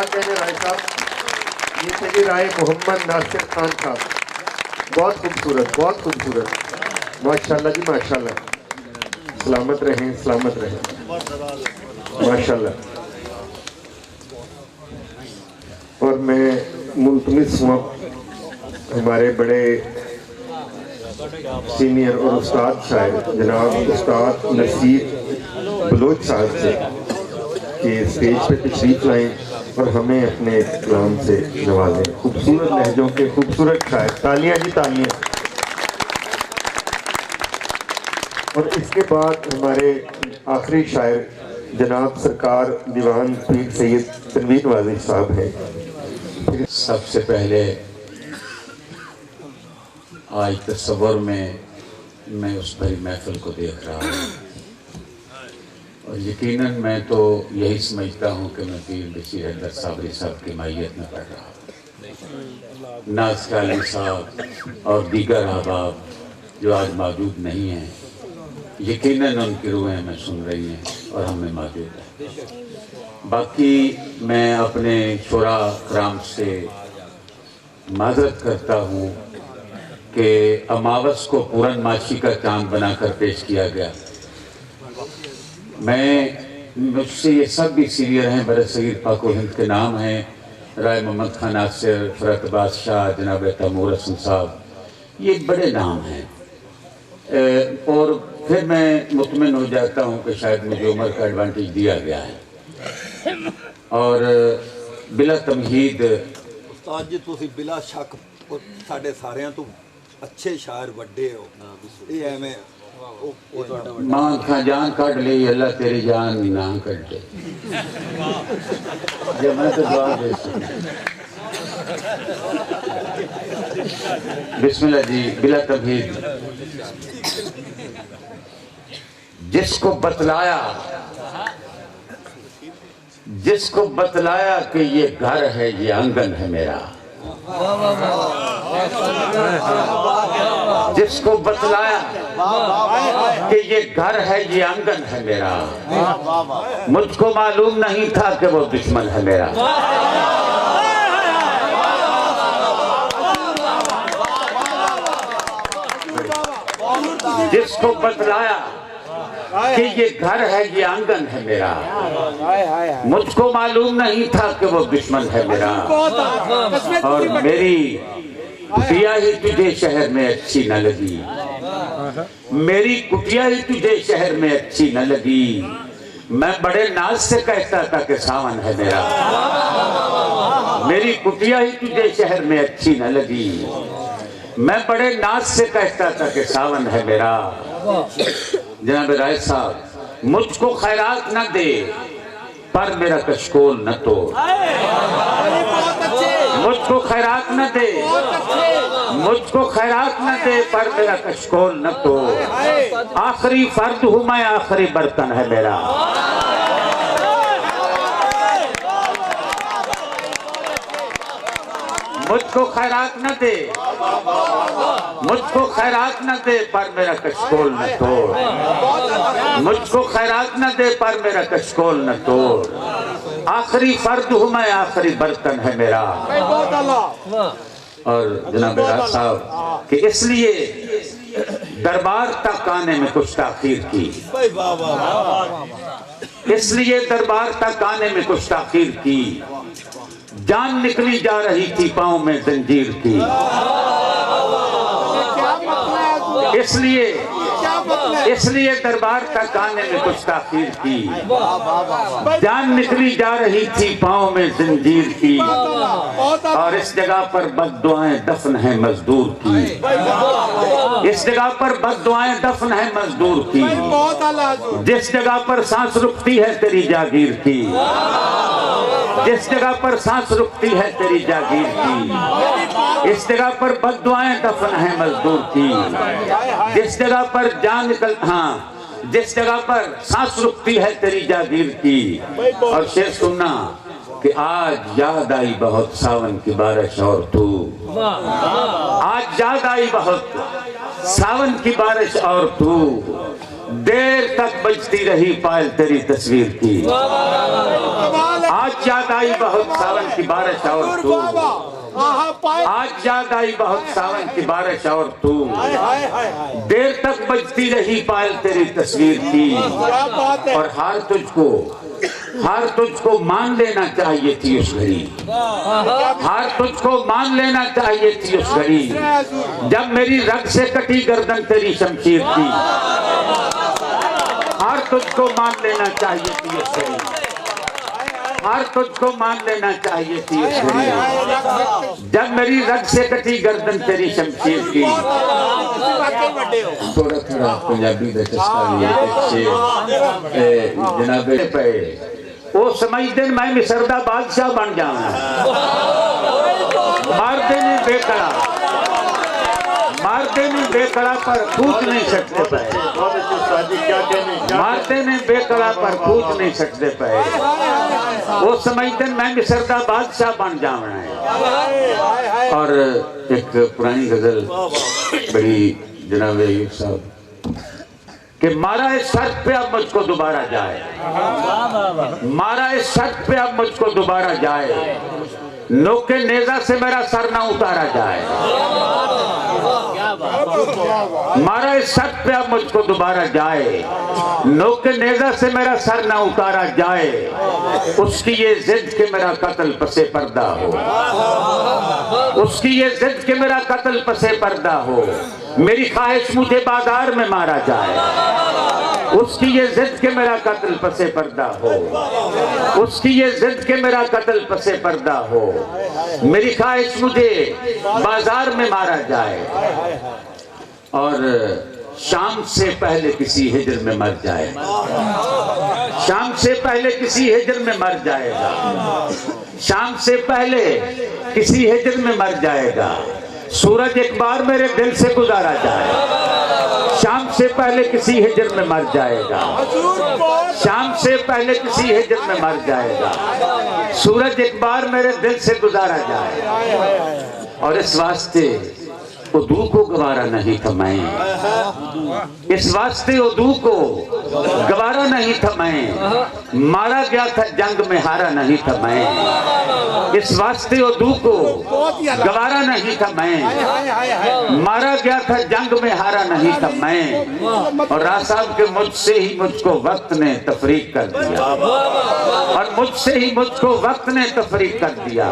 کیا کہنے رائے صاحب. یہ تھے جی رائے محمد ناصر خان صاحب. بہت خوبصورت، بہت خوبصورت. ماشاءاللہ جی ماشاءاللہ. سلامت رہیں، سلامت رہیں. ماشاءاللہ. اور میں ملتمس ہوں ہمارے بڑے سینئر اور استاد شاعر جناب استاد نصیر بلوچ صاحب سے کہ اسٹیج پہ تشریف لائیں اور ہمیں اپنے کلام سے نوازیں. خوبصورت لہجوں کے خوبصورت شاعر. تالیاں جی تالیاں. اور اس کے بعد ہمارے آخری شاعر جناب سرکار دیوان پیر سید تنویر نوازی صاحب ہیں. سب سے پہلے آج تصور میں اس بھری محفل کو دیکھ رہا ہوں اور یقیناً میں تو یہی سمجھتا ہوں کہ میں پیر بشیر حیدر صابری صاحب کی مائیت میں پڑھ رہا ہوں. ناز علی صاحب اور دیگر احباب جو آج موجود نہیں ہیں یقیناً ان کی روحیں ہمیں سن رہی ہیں اور ہمیں موجود ہیں. باقی میں اپنے شعراء کرام سے معذرت کرتا ہوں کہ اماوس کو پورن ماشی کا چاند بنا کر پیش کیا گیا. مجھ سے یہ سب بھی سینئر ہیں، برصغیر پاک و ہند کے نام ہیں. رائے محمد خان ناصر، فرت بادشاہ، جناب تیمور حسن صاحب، یہ بڑے نام ہیں. اور پھر میں مطمئن ہو جاتا ہوں کہ شاید مجھے عمر کا ایڈوانٹیج دیا گیا ہے اور بلا تمہید. استاد جی تسی بلا شک ساڈے ساریاں تو اچھے شاعر وڈے ہو. یہ ایویں ماں کھا جان کٹ لی اللہ تیری جان نہ کٹ دے. جب میں تو دعا دے بسم اللہ جی. بلا تمہید. جس کو بتلایا کہ یہ گھر ہے یہ آنگن ہے میرا. جس کو بتلایا کہ یہ گھر ہے یہ آنگن ہے میرا، مجھ کو معلوم نہیں تھا کہ وہ دشمن ہے میرا. جس کو بتلایا کہ یہ گھر ہے یہ آنگن ہے میرا، مجھ کو معلوم نہیں تھا کہ وہ دشمن ہے میرا. اور میری کٹیا ہی تجھے شہر میں اچھی نہ لگی، میری کٹیا ہی تجھے شہر میں اچھی نہ لگی. میں بڑے ناز سے کہتا تھا کہ ساون ہے میرا. میری کٹیا ہی تجھے شہر میں اچھی نہ لگی، میں بڑے ناز سے کہتا تھا کہ ساون ہے میرا. جناب رائے صاحب مجھ کو خیرات نہ دے پر میرا کشکول نہ توڑ. مجھ کو خیرات نہ دے، مجھ کو خیرات نہ دے پر میرا کشکول نہ توڑ. آخری فرد ہوں میں، آخری برتن ہے میرا. مجھ کو خیرات نہ دے، مجھ کو خیرات نہ دے پر میرا کشکول نہ توڑ. مجھ کو خیرات نہ دے پر میرا کشکول نہ توڑ. آخری فرد ہوں میں، آخری برتن ہے میرا. اور جناب راز صاحب کہ اس لیے دربار تک آنے میں کچھ تاخیر کی، اس لیے دربار تک آنے میں کچھ تاخیر کی. جان نکلی جا رہی تھی پاؤں میں زنجیر کی. اس لیے دربار تک آنے میں کچھ تاخیر کی. جان نکلی جا رہی تھی پاؤں میں زنجیر کی. اور اس جگہ پر بد دعائیں دفن ہیں مزدور کی. اس جگہ پر بد دعائیں دفن ہیں مزدور کی. جس جگہ پر سانس رکتی ہے تیری جاگیر کی. جس جگہ پر سانس رکتی ہے تیری جاگیر کی. اس جگہ پر بد دعائیں دفن ہیں مزدور کی. جس جگہ پر جان نکل جس جگہ پر سانس رکتی ہے تیری جاگیر کی. اور شعر سننا کہ آج یاد آئی بہت ساون کی بارش اور تو. آج یاد آئی بہت ساون کی بارش اور تو. دیر تک بجتی رہی پائل تیری تصویر کی. آج آج یاد آئی بہت ساون کی بارش اور تو، آج یاد آئی بہت ساون کی بارش اور تو، دیر تک بجتی رہی پائل تیری تصویر کی، اور ہار تجھ کو مان لینا چاہیے تھی اس گھڑی، ہار تجھ کو مان لینا چاہیے تھی اس گھڑی، جب میری رگ سے کٹی گردن تیری شمشیر کی، ہار تجھ کو مان لینا چاہیے تھی اس گھڑی، ہار تجھ کو مان لینا چاہیے تھی اس گھڑی، جب میری رگ سے کٹی گردن تیری شمشیر کی۔ تھوڑا تھوڑا پنجابی دا چسکا بھی ہے، جناب پہ وہ سمجھ دن میں مصر دا بادشاہ بن جاؤں، مارتے نہیں بے کڑا، مارتے نہیں بے کڑا پر کھوٹ نہیں سکتے پہ، مارتے نہیں بے کڑا پر کھوٹ نہیں سکتے پہ، وہ سمجھ دن میں مصر دا بادشاہ بن جاؤں ہے۔ اور ایک پرانی غزل بڑی جناب ایوب صاحب کہ مارا اس شرط پہ اب مجھ کو دوبارہ جائے، مارا اس شرط پہ اب مجھ کو دوبارہ جائے، نوکے نیزہ سے میرا سر نہ اتارا جائے، مارا اس شرط پہ اب مجھ کو دوبارہ جائے، نوکے نیزہ سے میرا سر نہ اتارا جائے، اس کی یہ ضد کہ میرا قتل پسے پردہ ہو، اس کی یہ ضد کہ میرا قتل پسے پردہ ہو، میری خواہش مجھے بازار میں مارا جائے، اس کی یہ ضد کہ میرا قتل پسے پردہ ہو، اس کی یہ ضد کہ میرا قتل پسے پردہ ہو، میری خواہش مجھے بازار میں مارا جائے، اور شام سے پہلے کسی ہجر میں مر جائے، شام سے پہلے کسی ہجر میں مر جائے گا، شام سے پہلے کسی ہجر میں مر جائے گا، سورج ایک بار میرے دل سے گزارا جائے، شام سے پہلے کسی ہجر میں مر جائے گا، شام سے پہلے کسی ہجر میں مر جائے گا، سورج ایک بار میرے دل سے گزارا جائے، اور اس واسطے ادو کو گوارا نہیں تھا میں، اس واسطے ادو کو گوارا نہیں تھا میں، مارا گیا تھا جنگ میں ہارا نہیں تھا میں، اس واسطے ادو کو گوارا نہیں تھا میں، مارا گیا تھا جنگ میں ہارا نہیں تھا میں، اور راہ صاحب کے مجھ سے ہی مجھ کو وقت نے تفریق کر دیا، اور مجھ سے ہی مجھ کو وقت نے تفریق کر دیا،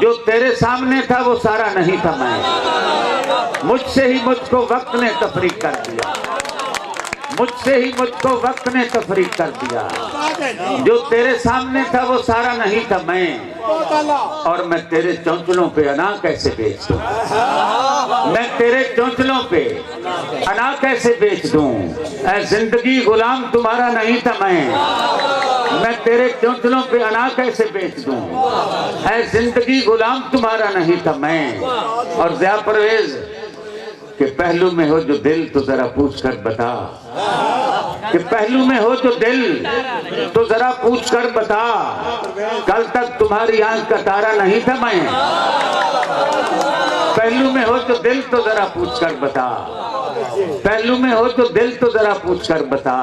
جو تیرے سامنے تھا وہ سارا نہیں تھا میں، مجھ سے ہی مجھ کو وقت نے تفریق کر دیا، مجھ سے ہی مجھ کو وقت نے تفریق کر دیا، جو تیرے سامنے تھا وہ سارا نہیں تھا میں، اور میں تیرے چونچلوں پہ انا کیسے بیچ دوں، میں تیرے چونچلوں پہ انا کیسے بیچ دوں، اے زندگی غلام تمہارا نہیں تھا میں تیرے چونچلوں پہ انا کیسے بیچ دوں، اے زندگی غلام تمہارا نہیں تھا میں، اور ضیاء پرویز کہ پہلو میں ہو جو دل تو ذرا پوچھ کر بتا، کہ پہلو میں ہو جو دل تو ذرا پوچھ کر بتا، کل تک تمہاری آنکھ کا تارا نہیں تھا میں، پہلو میں ہو جو دل تو ذرا پوچھ کر بتا، پہلو میں ہو جو دل تو ذرا پوچھ کر بتا،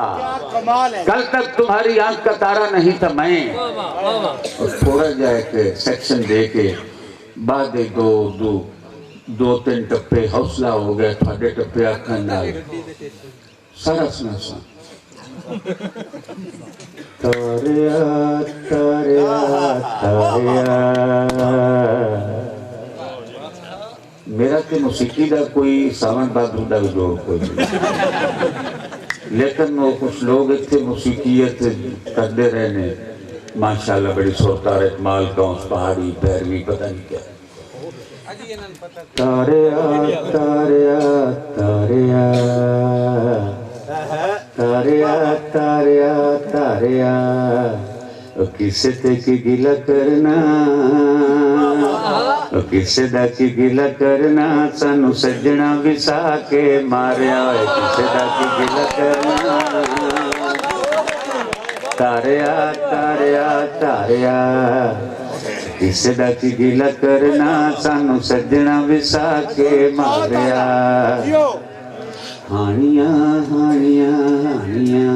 کل تک تمہاری آنکھ کا تارا نہیں تھا میں۔ اور تھوڑا جائے کہ سیکشن دے کے بعد دو تین ٹپے حوصلہ ہو گیا، تھوڑے ٹپے آکھاں نال سارا سنا سنا تاریا تاریا تاریا، میرا کہ موسیقی دا کوئی ساون بہادر دا بھی جوڑ کوئی نہیں، لیکن وہ کچھ لوگ اتنے موسیقیت کرتے رہنے، ماشاءاللہ بڑی سرتار اکمال کونس پہاڑی پیروی پتہ نہیں کیا، تاریا تاریا تاریا تاریا تاریا تاریا، کسے تے کی گلہ کرنا، کسے دا کی گلہ کرنا، سانو سجنا وسا کے ماریا، کسے دا کی گلہ کرنا، تاریا تاریا تاریا، کسے دا کی گلہ کرنا، سانو سجنا وسا کے ماریا، ہانیاں ہانیاں ہانیاں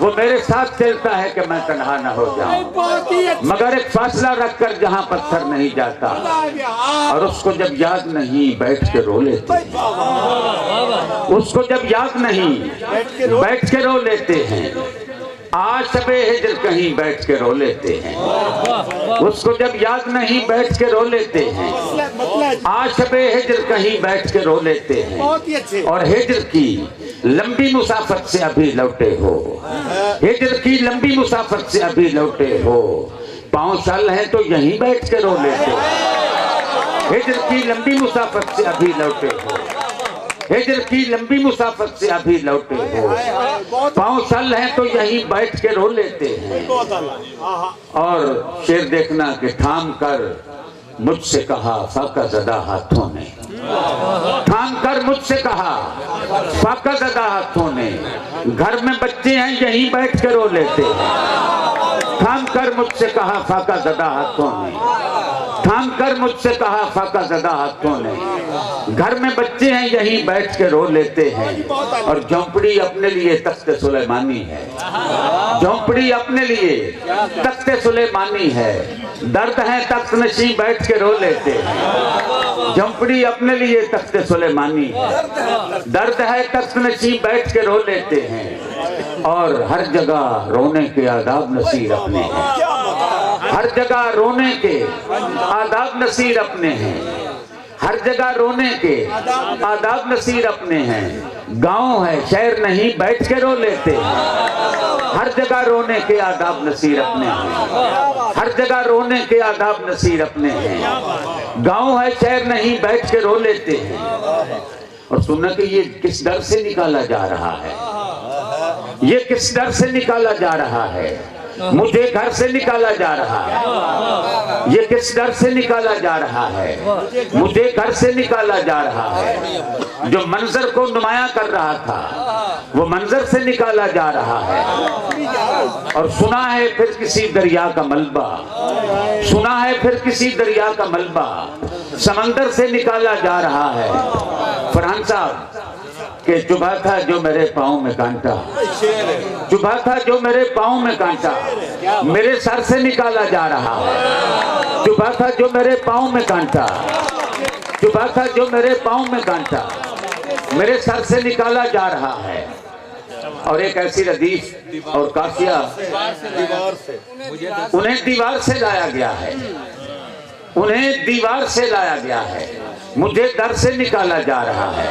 وہ میرے ساتھ چلتا ہے کہ میں تنہا نہ ہو جاؤں، مگر ایک فاصلہ رکھ کر جہاں پتھر نہیں جاتا، اور اس کو جب یاد نہیں بیٹھ کے رو لیتے ہیں، اس کو جب یاد نہیں بیٹھ کے رو لیتے ہیں، آج شب ہجر کہیں بیٹھ کے رو لیتے ہیں، اس کو جب یاد نہیں بیٹھ کے رو لیتے ہیں، آج شب ہجر کہیں بیٹھ کے رو لیتے ہیں، اور ہجر کی لمبی مسافت سے ابھی لوٹے ہو، ہجر کی لمبی مسافت سے ابھی لوٹے ہو، 5 سال ہیں تو یہیں بیٹھ کے رو لیتے ہیں، ہجر کی لمبی مسافت سے ابھی لوٹے ہو، ہجر کی لمبی مسافت سے ابھی لوٹے ہو، 5 سال ہیں تو یہیں بیٹھ کے رو لیتے ہیں۔ اور شعر دیکھنا کہ تھام کر مجھ سے کہا فاقہ زدہ ہاتھوں نے، تھام کر مجھ سے کہا فاقہ زدہ ہاتھوں نے، گھر میں بچے ہیں یہیں بیٹھ کے رو لیتے ہیں، تھام کر مجھ سے کہا فاقہ زدہ ہاتھوں نے، تھام کر مجھ سے کہا فاقہ زدہ ہاتھوں نے، گھر میں بچے ہیں یہیں بیٹھ کے رو لیتے ہیں، اور جھونپڑی اپنے لیے تخت سلیمانی ہے، جھونپڑی اپنے لیے تخت سلیمانی ہے، درد ہے تخت نشیں بیٹھ کے رو لیتے ہیں، جھونپڑی اپنے لیے تخت سلیمانی ہے، درد ہے تخت نشیں بیٹھ کے رو لیتے ہیں، اور ہر جگہ رونے کے آداب نصیر اپنے ہیں، ہر جگہ رونے کے آداب نصیر اپنے ہیں، ہر جگہ رونے کے آداب نصیر اپنے ہیں، گاؤں ہے شہر نہیں بیٹھ کے رو لیتے ہیں، ہر جگہ رونے کے آداب نصیر اپنے ہیں، ہر جگہ رونے کے آداب نصیر اپنے ہیں، گاؤں ہے شہر نہیں بیٹھ کے رو لیتے ہیں۔ اور سننا کہ یہ کس ڈر سے نکالا جا رہا ہے، یہ کس ڈر سے نکالا جا رہا ہے، مجھے گھر سے نکالا جا رہا ہے، یہ کس ڈر سے نکالا جا رہا ہے، مجھے گھر سے نکالا جا رہا ہے، جو منظر کو نمایاں کر رہا تھا وہ منظر سے نکالا جا رہا ہے، اور سنا ہے پھر کسی دریا کا ملبہ، سنا ہے پھر کسی دریا کا ملبہ سمندر سے نکالا جا رہا ہے۔ فرحان صاحب کہ چبھا تھا جو میرے پاؤں میں کانٹا، چبھا تھا جو میرے پاؤں میں کانٹا میرے سر سے نکالا جا رہا ہے، چبھا تھا جو میرے پاؤں میں کانٹا، چبھا تھا جو میرے پاؤں میں کانٹا میرے سر سے نکالا جا رہا ہے۔ اور ایک ایسی ردیف اور قافیہ انہیں دیوار سے لایا گیا ہے، انہیں دیوار سے لایا گیا ہے، مجھے در سے نکالا جا رہا ہے۔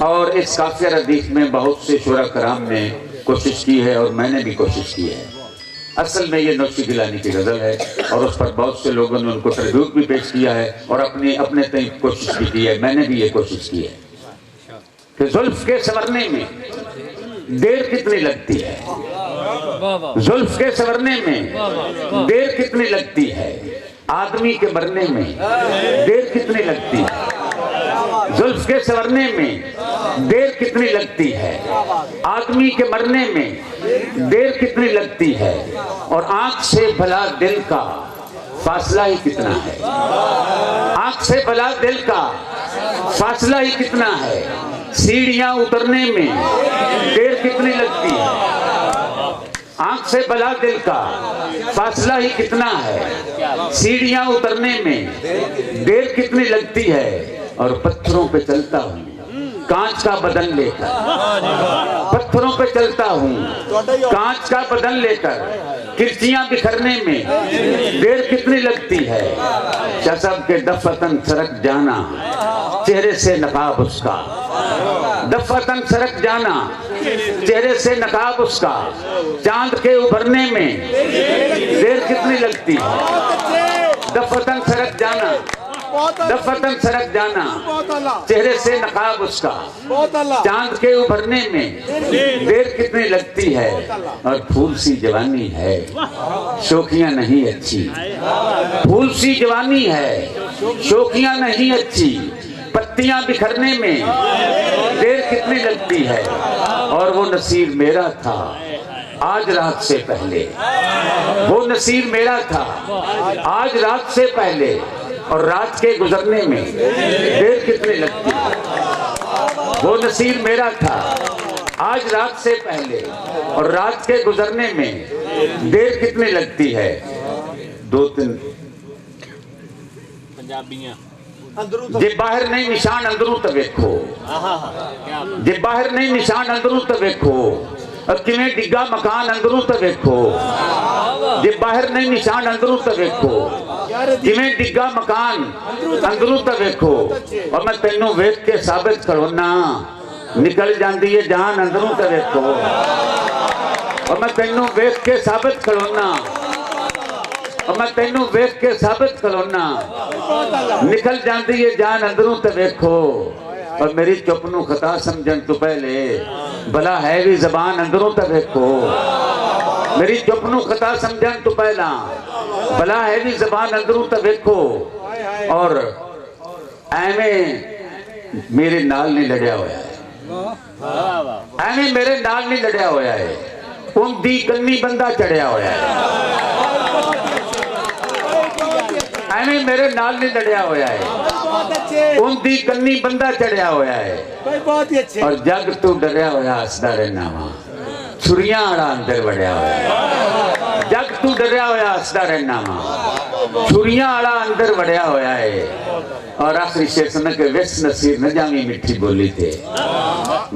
اور اس قافیہ ردیف میں بہت سے شعراء کرام نے کوشش کی ہے، اور میں نے بھی کوشش کی ہے۔ اصل میں یہ نوشی گیلانی کی غزل ہے، اور اس پر بہت سے لوگوں نے ان کو ٹریبیوٹ بھی پیش کیا ہے، اور اپنے تئیں کوشش بھی کی ہے، میں نے بھی یہ کوشش کی ہے کہ زلف کے سنورنے میں دیر کتنی لگتی ہے، زلف کے سنورنے میں دیر کتنی لگتی ہے، آدمی کے مرنے میں دیر کتنی لگتی ہے، زلف کے سنورنے میں دیر کتنی لگتی ہے، آدمی کے مرنے میں دیر کتنی لگتی ہے، اور آنکھ سے بھلا دل کا فاصلہ ہی کتنا ہے، آنکھ سے بھلا دل کا فاصلہ ہی کتنا ہے، سیڑھیاں اترنے میں دیر کتنی لگتی ہے، آنکھ سے بھلا دل کا فاصلہ ہی کتنا ہے، سیڑھیاں اترنے میں دیر کتنی لگتی ہے، اور پتھروں پہ چلتا ہوں کانچ کا بدن لے کر، پتھروں پہ چلتا ہوں کانچ کا بدن لے کر، کرچیاں بکھرنے میں دیر کتنی لگتی ہے، شاہ صاحب کے دفعتاً سرک جانا چہرے سے نقاب اس کا، دفعتاً سرک جانا چہرے سے نقاب اس کا، چاند کے ابھرنے میں دیر کتنی لگتی ہے، دفعتاً سرک جانا، دفعتاً سرک جانا چہرے سے نقاب اس کا، چاند کے ابھرنے میں دیر کتنی لگتی ہے، اور پھول سی جوانی ہے شوخیاں نہیں اچھی، پھول سی جوانی ہے شوخیاں نہیں اچھی، پتیاں بکھرنے میں دیر کتنی لگتی ہے، اور وہ نصیر میرا تھا آج رات سے پہلے، وہ نصیر میرا تھا آج رات سے پہلے، اور رات کے گزرنے میں دیر کتنی لگتی ہے، وہ نصیر میرا تھا آج رات سے پہلے اور رات کے گزرنے میں دیر کتنی لگتی ہے؟ 2-3 جے باہر نہیں نشان اندروں تو ویکھو، جے باہر نہیں نشان اندروں تو ویکھو، کیویں ڈگا مکان اندروں تو ویکھو، جے باہر نہیں نشان اندروں تو ویکھو، کیویں ڈگا مکان اندروں تو ویکھو، اور میں تینوں ویکھ کے ثابت کرونا نکل جاندی ہے جان اندروں تو ویکھو، اور میں تینوں ویکھ کے ثابت کرونا، اور میں تینوں ویکھ کے ثابت کرونا نکل جاندی ہے جان اندروں تے ویکھو، اور میری چپ نو خطا سمجھن تو پہلے بھلا ہے بھی زبان اندروں تے ویکھو، میری چپ نو خطا سمجھن تو پہلا بھلا ہے بھی زبان اندروں تے ویکھو، اور ایویں میرے نال نہیں لڑیا ہویا ہے، ایویں میرے نال نہیں لڑیا ہویا ہے، ان دی کنی بندہ چڑھیا ہویا ہے، ایویں میرے نال نہیں لڑیا ہویا ہے، ان دی کنی بندہ چڑھیا ہویا ہے، اور جگ تو ڈریا ہویا ہسدا رہنا وا، چھریاں والا اندر وڑیا ہویا ہے، جگ تو ڈریا ہویا ہسدا رہنا وا، چھریاں والا اندر وڑیا ہویا ہے، اور آخری شعر سن کے وس نصیر نہ جامی مٹھی بولی تے،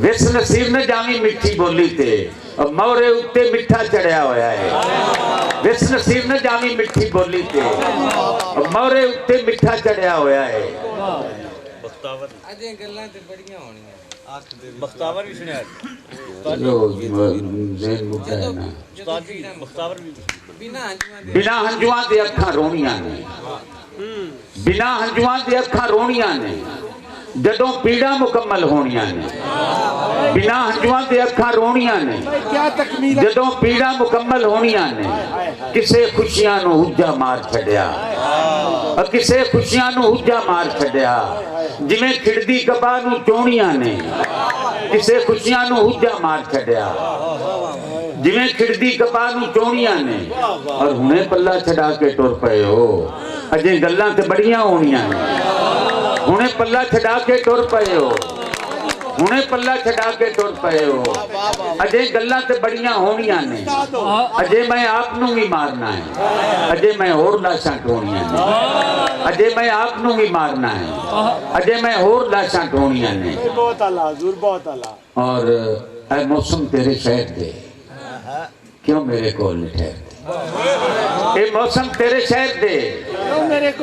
وس نصیر نہ جامی مٹھی بولی تے، اور مورے اتے مٹھا چڑھیا ہویا ہے، وس نصیر نہ جامی مٹھی بولی تے، اور مورے اتے مٹھا چڑھیا ہویا ہے۔ بختاور بھی سنیا بنا ہنجواں دے اکھاں رونیاں نے، بنا ہنجواں دے اکھاں رونیاں نے، جدوں پیڑا مکمل ہونیاں نے، بنا ہنجواں دے اکھاں رونیاں نے، جدوں پیڑا مکمل ہونیاں نے، کسے خوشیاں نو حجا مار چھڑیا، اور کسے خوشیاں نو حجا مار چھڑیا، جویں کھڑدی کپاہ نو چونیاں نے، کسے خوشیاں نو حجا مار چھڑیا، جویں کھڑدی کپاہ نو چونیاں نے، اور ہنے پلہ چھڑا کے ٹر پئے ہو، اجے گلاں تے بڑیاں ہونیاں نے، ہنے پلہ چھڑا کے ٹر پئے ہو، ہنے پلہ چھڑا کے ٹر پئے ہو، اجے گلاں تے بڑیاں ہونیاں نے، اجے میں آپ نو بھی مارنا ہے، اجے میں اور لاشاں ٹونیاں نے، اجے میں آپ نو بھی مارنا ہے، اجے میں اور لاشاں ٹونیاں نے، بہت اللہ حضور بہت اللہ۔ اور اے موسم تیرے شہر دے کیوں میرے کول نہیں ٹھہرتے، اے موسم تیرے شہر دے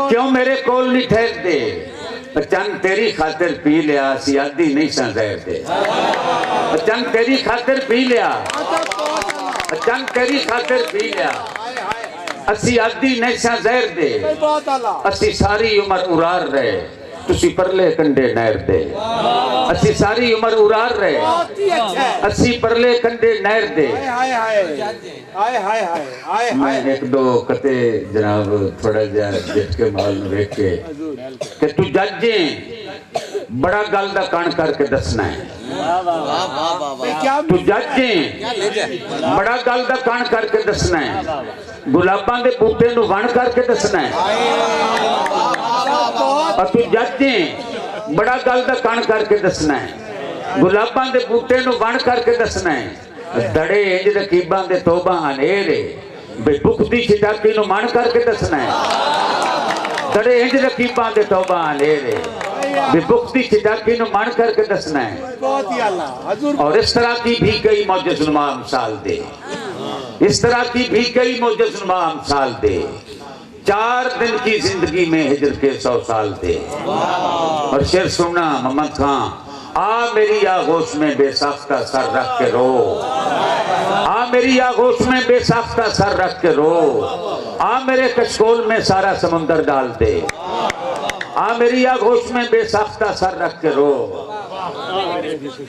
کیوں میرے کول نہیں ٹھہرتے، چند تیری خاطر پی لیا سی عادی نہیں سن زہر دے، چند تیری خاطر پی لیا، چند تیری خاطر پی لیا، اسی عادی نہیں سن زہر دے، اسی ساری عمر ارار رہے، تسی پرلے کنڈے نہر دے، اسی ساری عمر ارار رہے، اسی پرلے کنڈے نہر دے۔ میں ایک دو قطع جناب تھوڑا جا جت کے مال میں بیٹھ کے کہ تو ججیں بڑا گل دا کان کر کے دسنا ہے، تو ججیں بڑا گل دا کان کر کے دسنا ہے، گلاباں دے بوٹے نو ون کر کے دسنا ہے، اور تو ججیں بڑا گل دا کان کر کے دسنا ہے، گلاباں دے بوٹے نو ون کر کے دسنا ہے، دڑے انج رقیباں دے توبہ انیرے بے بک دی چٹاکی نو من کر کے دسنا ہے، دڑے انج رقیباں دے توبہ انیرے بے بک دی چٹاکی نو من کر کے دسنا ہے، اور اس طرح کی بھی کئی معجز نما مثال دے، اس طرح کی بھی کئی معجز نما مثال دے، 4 دن کی زندگی میں ہجر کے 100 سال دے، اور شعر سننا محمد خان، آ میری آغوش میں بے ساختہ سر رکھ کے رو، آ میری آغوش میں بے ساختہ سر رکھ کے رو، آ میرے کشکول میں سارا سمندر ڈال دے، آ میری آغوش میں بے ساختہ سر رکھ کے رو،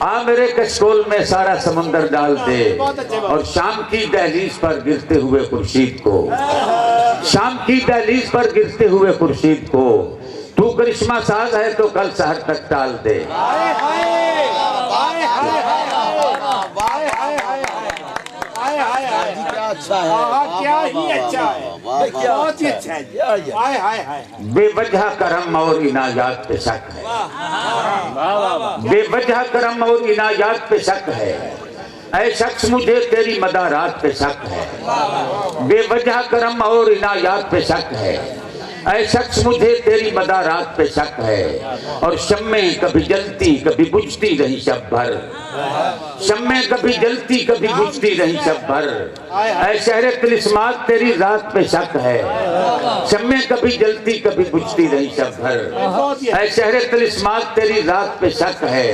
آ میرے کشکول میں سارا سمندر ڈال دے، اور شام کی دہلیز پر گرتے ہوئے خورشید کو، شام کی دہلیز پر گرتے ہوئے خورشید کو، تو کرشمہ ساز ہے تو کل سحر تک ٹال دے۔ بے وجہ کرم اور عنایات پہ شک ہے، بے وجہ کرم اور عنایات پہ شک ہے، اے شخص مجھے تیری مدارات پہ شک ہے، بے وجہ کرم اور عنایات پہ شک ہے، اے شخص مجھے تیری مدارات پہ شک ہے، اور شمیں کبھی جلتی کبھی بجھتی رہی شب بھر، شمیں کبھی جلتی کبھی بجھتی رہی شب بھر، اے شہر طلسمات تیری ذات پہ شک ہے، شمیں کبھی جلتی کبھی بجھتی رہی شب بھر، اے شہر طلسمات تیری ذات پہ شک ہے،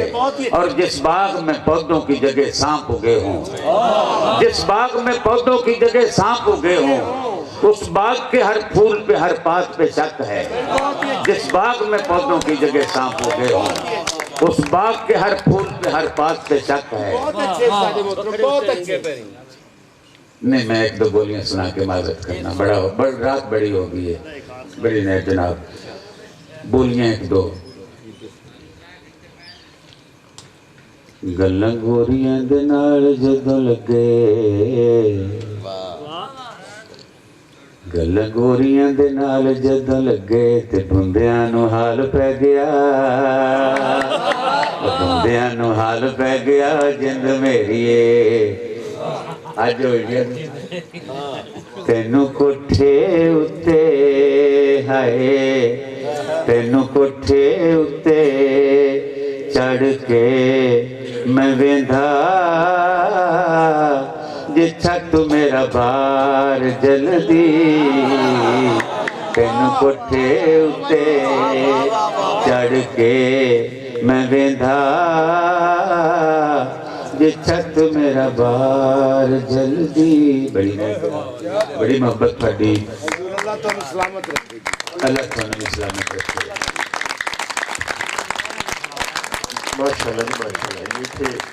اور جس باغ میں پودوں کی جگہ سانپ اگے ہوں، جس باغ میں پودوں کی جگہ سانپ اگے ہوں، اس باغ کے ہر پھول پہ ہر پات پہ شک ہے، جس باغ میں پودوں کی جگہ سانپ اگے ہوں، اس باغ کے ہر پھول پہ ہر پات پہ شک ہے۔ بہت اچھے نہیں، میں ایک دو بولیاں سنا کے معذرت کرنا، رات بڑی ہو گئی ہے، بڑی نہیں جناب، بولیاں ایک دو۔ گلاں گوریاں دے نال جدوں لگے، گلاں گوریاں دے نال جدوں لگے تے بندیاں نو حال پہ گیا، بندیاں نو حال پہ گیا جند میری اج ہوئی گیا تینوں کوٹھے اتے ہائے، تینوں کوٹھے اتے چڑھ کے میں ویندا جے چھت میرا بار جلدی، تینوں کوٹھے اتے چڑھ کے میں ویندا جے چھت میرا بار جلدی۔ بڑی محبت تھاڈی، اللہ تعالیٰ سلامت رکھے، اللہ تعالیٰ سلامت رکھے۔ ماشاءاللہ ماشاءاللہ، یہ تھے